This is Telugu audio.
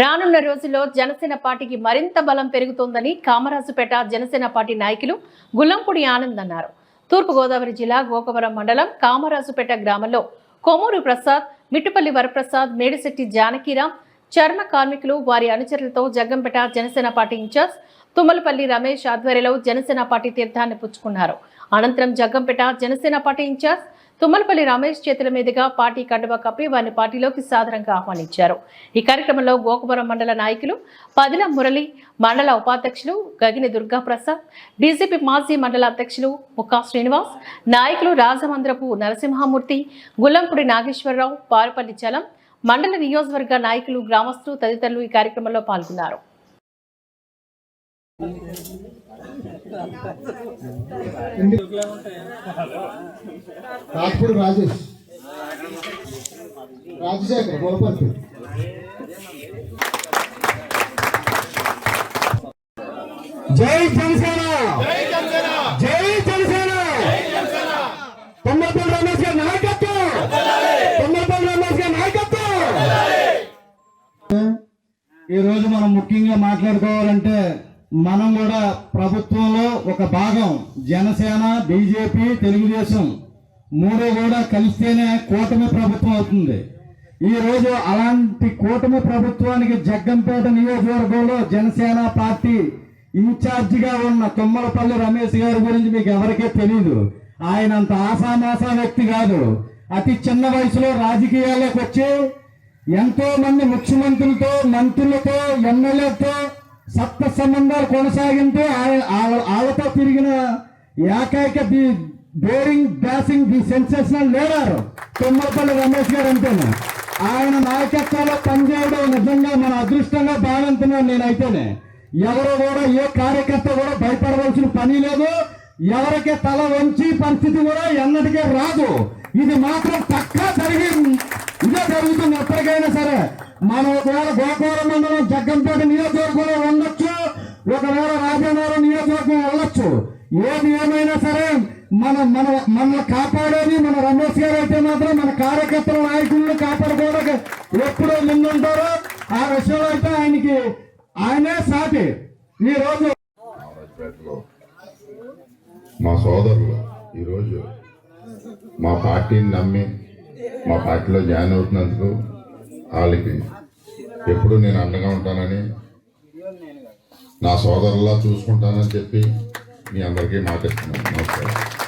రానున్న రోజుల్లో జనసేన పార్టీకి మరింత బలం పెరుగుతోందని కామరాజుపేట జనసేన పార్టీ నాయకులు గుల్లంపూడి ఆనంద్ అన్నారు. తూర్పుగోదావరి జిల్లా గోకవరం మండలం కామరాజుపేట గ్రామంలో కొమూరు ప్రసాద్, మిట్టుపల్లి వరప్రసాద్, మేడిశెట్టి జానకిరాం, చర్మ కార్మికులు వారి అనుచరులతో జగ్గంపేట జనసేన పార్టీ ఇన్ఛార్జ్ తుమ్మలపల్లి రమేష్ ఆధ్వర్యంలో జనసేన పార్టీ తీర్థాన్ని పుచ్చుకున్నారు. అనంతరం జగ్గంపేట జనసేన పార్టీ ఇన్ఛార్జ్ తుమ్మలపల్లి రమేష్ చేతుల మీదుగా పార్టీ కండువా కప్పి వారిని పార్టీలోకి సాదరంగా ఆహ్వానించారు. ఈ కార్యక్రమంలో గోకవరం మండల నాయకులు పదిల మురళి, మండల ఉపాధ్యక్షులు గగిని దుర్గాప్రసాద్, బీజేపీ మాజీ మండల అధ్యక్షులు ముక్కా శ్రీనివాస్, నాయకులు రాజమంద్రపు నరసింహమూర్తి, గుల్లంపూడి నాగేశ్వరరావు, పారుపల్లి చలం, మండల నియోజకవర్గ నాయకులు, గ్రామస్తులు తదితరులు ఈ కార్యక్రమంలో పాల్గొన్నారు. రాజేష్ రాజశేఖర్ గోపల్పి జై జనసేన, జై జనసేన, తుమ్మలపల్లి రమేష్ గారి నాయకత్వం, తుమ్మలపల్లి రమేష్ గారి నాయకత్వం. ఈ రోజు మనం ముఖ్యంగా మాట్లాడుకోవాలంటే మనం కూడా ప్రభుత్వంలో ఒక భాగం. జనసేన, బీజేపీ, తెలుగుదేశం మూడు కూడా కలిస్తేనే కూటమి ప్రభుత్వం అవుతుంది. ఈ రోజు అలాంటి కూటమి ప్రభుత్వానికి జగ్గంపేట నియోజకవర్గంలో జనసేన పార్టీ ఇన్ఛార్జిగా ఉన్న తుమ్మలపల్లి రమేష్ గారి గురించి మీకు ఎవరికీ తెలియదు. ఆయన అంత ఆసామాసా వ్యక్తి కాదు. అతి చిన్న వయసులో రాజకీయాల్లోకి వచ్చి ఎంతో మంది ముఖ్యమంత్రులతో, మంత్రులతో, ఎమ్మెల్యేలతో సత్త సంబంధాలు కొనసాగింటూ వాళ్ళతో తిరిగిన ఏకైక the boring dashing the sensational leader Tummalapalli Ramesh గారు అంటేనే. ఆయన నాయకత్వంలో పనిచేయడం నిజంగా మన అదృష్టంగా భావిస్తున్నాను నేనైతేనే. ఎవరు కూడా ఏ కార్యకర్త కూడా భయపడవలసిన పని లేదు. ఎవరికి తల వంచి పరిస్థితి కూడా ఎన్నటికీ రాదు. ఇది మాత్రం పక్కా ఇదే జరుగుతుంది ఎప్పటికైనా సరే. మనం ఒకవేళ గోకవరం మండలం జగ్గంపేట నియోజకవర్గంలో ఉండొచ్చు, ఒకవేళ రాజానగరం నియోజకవర్గం వెళ్ళొచ్చు. ఏది ఏమైనా సరే మనల్ని కాపాడేది మన రమేష్ గారు అయితే మాత్రం మన కార్యకర్తల నాయకులను కాపాడుకోవడానికి ఎప్పుడూ ముందుంటారో ఆ విషయంలో అయితే ఆయనే సాటి. ఈ రోజు మా సోదరులు ఈరోజు మా పార్టీని నమ్మి మా పార్టీలో జాయిన్ అవుతున్నందుకు వాళ్ళకి ఎప్పుడు నేను అండగా ఉంటానని, నా సోదరులా చూసుకుంటానని చెప్పి మీ అందరికీ మాటిస్తున్నాను. నమస్కారం.